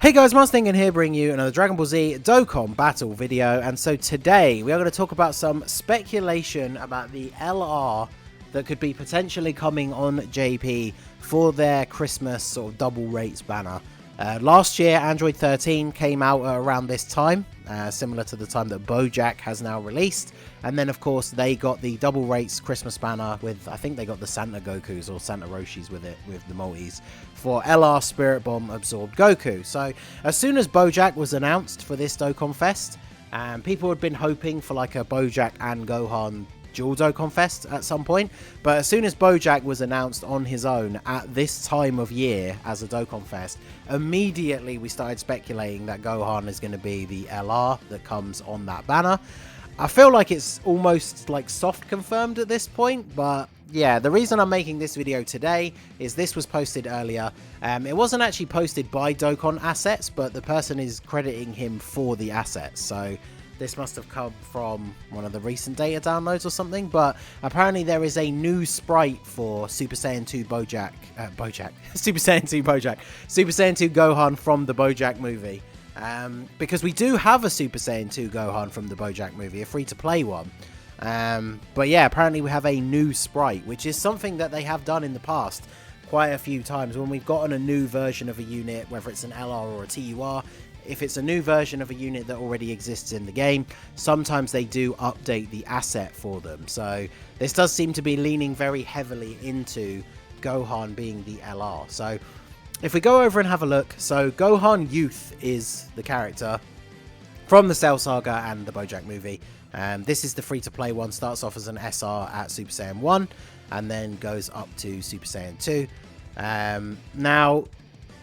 Hey guys, Mustang here bringing you another Dragon Ball Z Dokkan battle video, and so today we are going to talk about some speculation about the LR that could be potentially coming on JP for their Christmas sort of double rates banner. Last year Android 13 came out around this time, similar to the time that BOJACK has now released, and then of course they got the double rates Christmas banner with, I think they got the Santa Gokus or Santa Roshis with it, with the multis, for LR Spirit Bomb absorbed Goku. So as soon as BOJACK was announced for this Dokkan Fest, people had been hoping for like a BOJACK and Gohan dual Dokkan Fest at some point, but as soon as BOJACK was announced on his own at this time of year as a Dokkan Fest, immediately we started speculating that Gohan is going to be the LR that comes on that banner. I feel like it's almost like soft confirmed at this point, but yeah, the reason I'm making this video today is this was posted earlier. It wasn't actually posted by Dokkan Assets, but the person is crediting him for the assets, so this must have come from one of the recent data downloads or something, but apparently there is a new sprite for Super Saiyan 2 BOJACK, Super Saiyan 2 BOJACK, Super Saiyan 2 Gohan from the BOJACK movie. Because we do have a Super Saiyan 2 Gohan from the BOJACK movie, a free-to-play one. But yeah, apparently we have a new sprite, which is something that they have done in the past quite a few times when we've gotten a new version of a unit, whether it's an LR or a TUR. If it's a new version of a unit that already exists in the game, sometimes they do update the asset for them. So this does seem to be leaning very heavily into Gohan being the LR. So if we go over and have a look, so Gohan Youth is the character from the Cell Saga and the BOJACK movie. This is the free-to-play one, starts off as an SR at Super Saiyan 1 and then goes up to Super Saiyan 2. Now,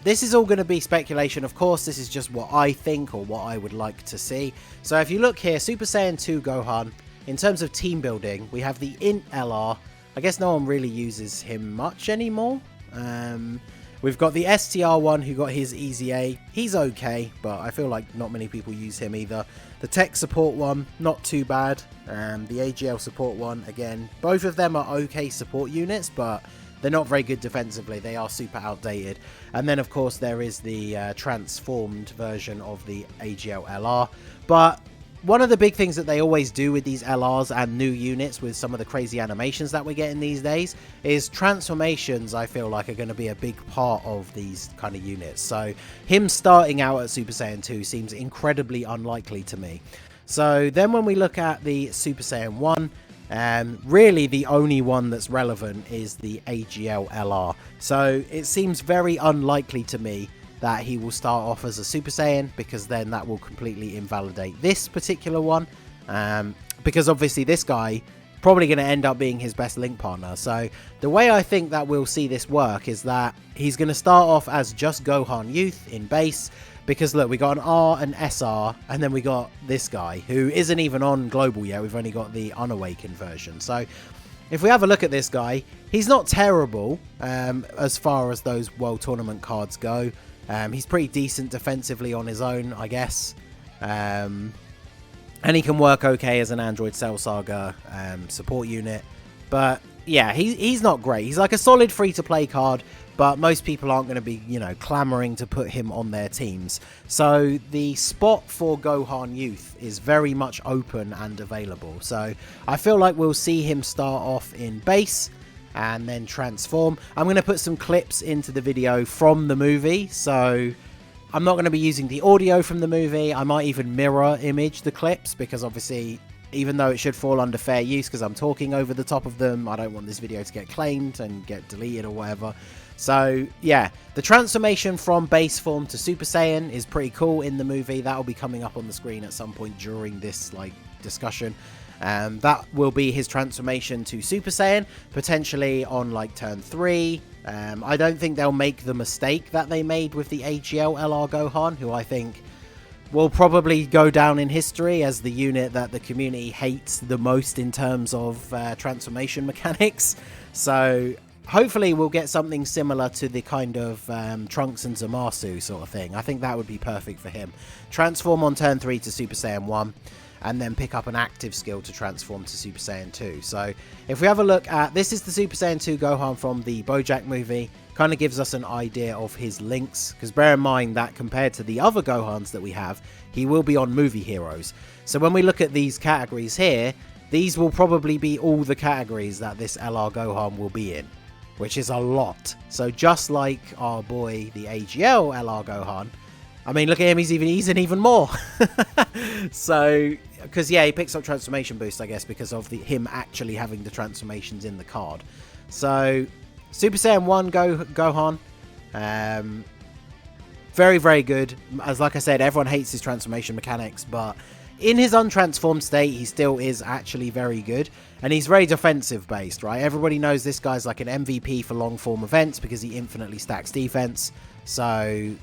this is all going to be speculation, of course. This is just what I think or what I would like to see. So if you look here, Super Saiyan 2 Gohan, in terms of team building, we have the Int LR. I guess no one really uses him much anymore. We've got the STR one who got his Easy A. He's okay, but I feel like not many people use him either. The Tech Support one, not too bad. The AGL Support one, again, both of them are okay support units, but they're not very good defensively. They are super outdated. And then, of course, there is the transformed version of the AGL LR. But one of the big things that they always do with these LRs and new units with some of the crazy animations that we're getting these days is transformations, I feel like, are going to be a big part of these kind of units. So him starting out at Super Saiyan 2 seems incredibly unlikely to me. So then when we look at the Super Saiyan 1, really the only one that's relevant is the AGL LR. So it seems very unlikely to me that he will start off as a Super Saiyan, because then that will completely invalidate this particular one, because obviously this guy probably going to end up being his best link partner. So the way I think that we'll see this work is that he's going to start off as just Gohan Youth in base, because look, we got an R and SR, and then we got this guy who isn't even on global yet. We've only got the unawakened version. So if we have a look at this guy, he's not terrible as far as those World Tournament cards go. He's pretty decent defensively on his own, I guess. And he can work okay as an Android Cell Saga support unit. But yeah, he's not great. He's like a solid free-to-play card, but most people aren't going to be, you know, clamoring to put him on their teams. So the spot for Gohan Youth is very much open and available. So I feel like we'll see him start off in base and then transform. I'm going to put some clips into the video from the movie, so I'm not going to be using the audio from the movie. I might even mirror image the clips, because obviously, even though it should fall under fair use because I'm talking over the top of them, I don't want this video to get claimed and get deleted or whatever. So yeah, the transformation from base form to Super Saiyan is pretty cool in the movie. That'll be coming up on the screen at some point during this discussion. That will be his transformation to Super Saiyan, potentially on like turn 3. I don't think they'll make the mistake that they made with the AGL LR Gohan, who I think will probably go down in history as the unit that the community hates the most in terms of transformation mechanics. So hopefully we'll get something similar to the kind of Trunks and Zamasu sort of thing. I think that would be perfect for him. Transform on turn 3 to Super Saiyan 1. And then pick up an active skill to transform to Super Saiyan 2. So if we have a look at, this is the Super Saiyan 2 Gohan from the BOJACK movie. kind of gives us an idea of his links, because bear in mind that compared to the other Gohans that we have, he will be on movie heroes. So when we look at these categories here, these will probably be all the categories that this LR Gohan will be in, which is a lot. So just like our boy, the AGL LR Gohan, I mean, look at him, he's in even more. So, because, yeah, he picks up transformation boost, I guess, because of him actually having the transformations in the card. So, Super Saiyan 1 Gohan, very, very good. As like I said, everyone hates his transformation mechanics, but in his untransformed state, he still is actually very good. And he's very defensive based, right? Everybody knows this guy's like an MVP for long form events because he infinitely stacks defense. So,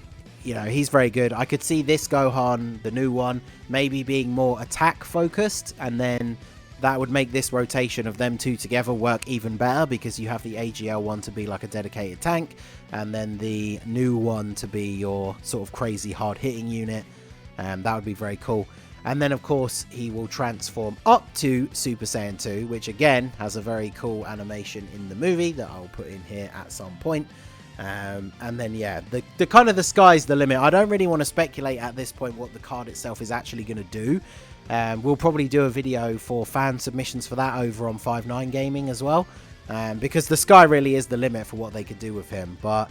you know, he's very good. I could see this Gohan, the new one, maybe being more attack focused, and then that would make this rotation of them two together work even better, because you have the AGL one to be like a dedicated tank, and then the new one to be your sort of crazy hard hitting unit. That would be very cool. And then, of course, he will transform up to Super Saiyan 2, which, again, has a very cool animation in the movie that I'll put in here at some point. And then, yeah, the kind of the sky's the limit. I don't really want to speculate at this point what the card itself is actually going to do. We'll probably do a video for fan submissions for that over on 5-9 Gaming as well. Because the sky really is the limit for what they could do with him. But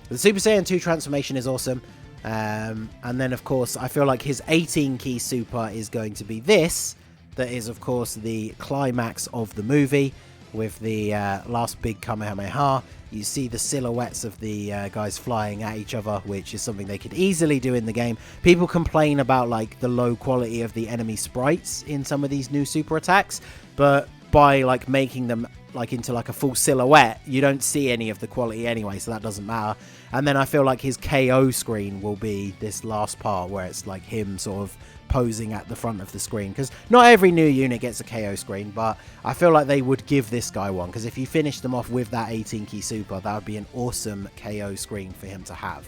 the Super Saiyan 2 transformation is awesome. And then, of course, I feel like his 18 key super is going to be this. That is, of course, the climax of the movie with the last big Kamehameha. You see the silhouettes of the guys flying at each other, which is something they could easily do in the game. People complain about like the low quality of the enemy sprites in some of these new super attacks, but by like making them like into like a full silhouette, you don't see any of the quality anyway, so that doesn't matter. And then I feel like his KO screen will be this last part where it's like him sort of posing at the front of the screen, because not every new unit gets a KO screen, but I feel like they would give this guy one, because if you finish them off with that 18 key super, that would be an awesome KO screen for him to have.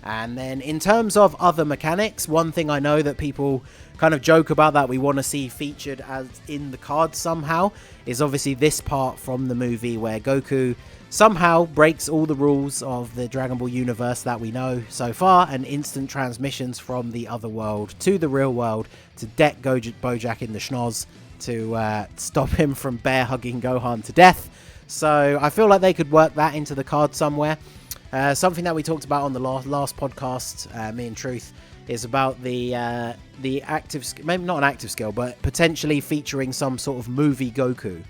And then in terms of other mechanics, one thing I know that people kind of joke about that we want to see featured as in the card somehow is obviously this part from the movie where Goku somehow breaks all the rules of the Dragon Ball universe that we know so far, and instant transmissions from the other world to the real world to deck BOJACK in the schnoz to stop him from bear hugging Gohan to death. So I feel like they could work that into the card somewhere. Something that we talked about on the last podcast, me and Truth, is about the active, maybe not an active skill, but potentially featuring some sort of movie Goku.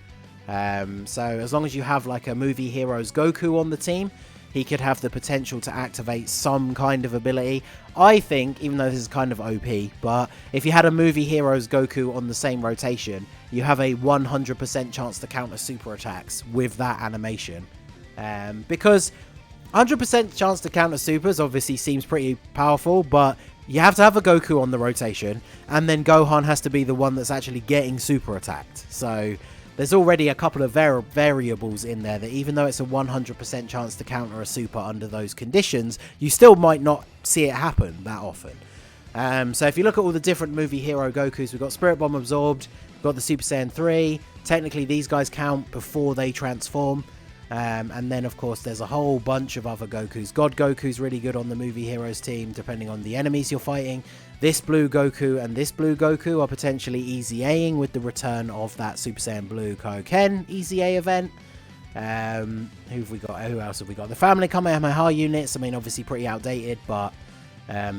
So as long as you have like a movie heroes Goku on the team, he could have the potential to activate some kind of ability. I think, even though this is kind of OP, but if you had a movie heroes Goku on the same rotation, you have a 100% chance to counter super attacks with that animation. Because 100% chance to counter supers obviously seems pretty powerful, but you have to have a Goku on the rotation, and then Gohan has to be the one that's actually getting super attacked. So there's already a couple of variables in there that even though it's a 100% chance to counter a super under those conditions, you still might not see it happen that often. So if you look at all the different movie hero Gokus, we've got Spirit Bomb absorbed, we've got the Super Saiyan 3. Technically, these guys count before they transform. And then, of course, there's a whole bunch of other Gokus. God Goku's really good on the movie heroes team, depending on the enemies you're fighting. This blue Goku and this blue Goku are potentially easy A-ing with the return of that Super Saiyan Blue Kaioken easy A event. Who have we got? Who else have we got? The Family Kamehameha units, I mean, obviously pretty outdated, but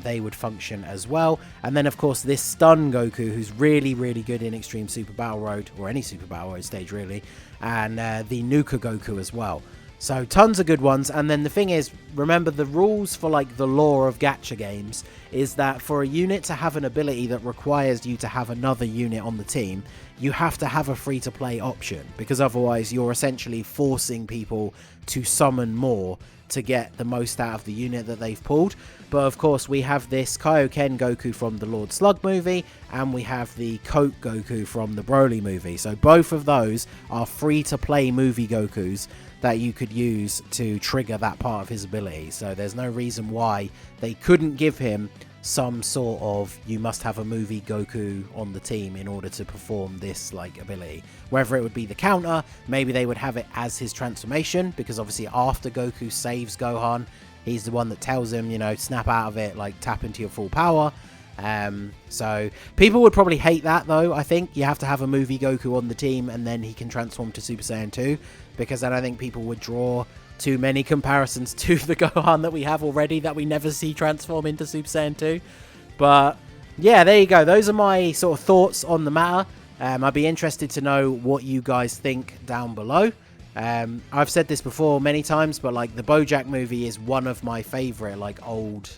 they would function as well. And then, of course, this Stun Goku, who's really, really good in Extreme Super Battle Road, or any Super Battle Road stage, really. And the Nuka Goku as well. So tons of good ones. And then the thing is, remember the rules for like the lore of gacha games is that for a unit to have an ability that requires you to have another unit on the team, you have to have a free-to-play option, because otherwise you're essentially forcing people to summon more to get the most out of the unit that they've pulled. But of course we have this Kaioken Goku from the Lord Slug movie, and we have the Coke Goku from the Broly movie. So both of those are free-to-play movie Gokus that you could use to trigger that part of his ability. So there's no reason why they couldn't give him some sort of, you must have a movie Goku on the team in order to perform this like ability. Whether it would be the counter, maybe they would have it as his transformation, because obviously after Goku saves Gohan, he's the one that tells him, you know, snap out of it, like tap into your full power. So people would probably hate that, though. I think you have to have a movie Goku on the team and then he can transform to Super Saiyan 2, because then I think people would draw too many comparisons to the Gohan that we have already that we never see transform into Super Saiyan 2. But yeah, there you go. Those are my sort of thoughts on the matter. I'd be interested to know what you guys think down below. I've said this before many times, but like the BOJACK movie is one of my favorite like old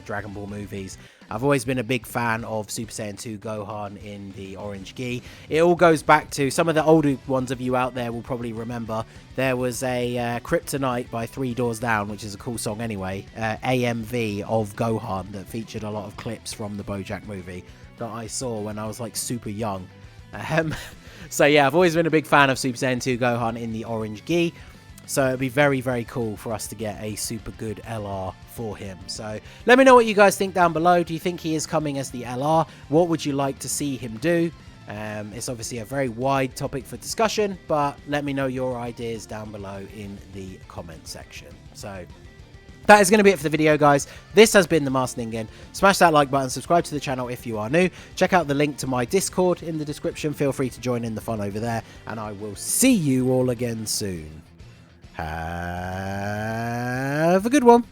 Dragon Ball movies. I've always been a big fan of Super Saiyan 2 Gohan in the orange gi. It all goes back to, some of the older ones of you out there will probably remember, there was a Kryptonite by Three Doors Down, which is a cool song anyway, AMV of Gohan, that featured a lot of clips from the BOJACK movie that I saw when I was like super young. So yeah, I've always been a big fan of Super Saiyan 2 Gohan in the orange gi. So it'd be very, very cool for us to get a super good LR for him. So let me know what you guys think down below. Do you think he is coming as the LR? What would you like to see him do? It's obviously a very wide topic for discussion, but let me know your ideas down below in the comment section. So that is going to be it for the video, guys. This has been the Masked Ningen. Smash that like button, subscribe to the channel if you are new. Check out the link to my Discord in the description. Feel free to join in the fun over there, and I will see you all again soon. Have a good one.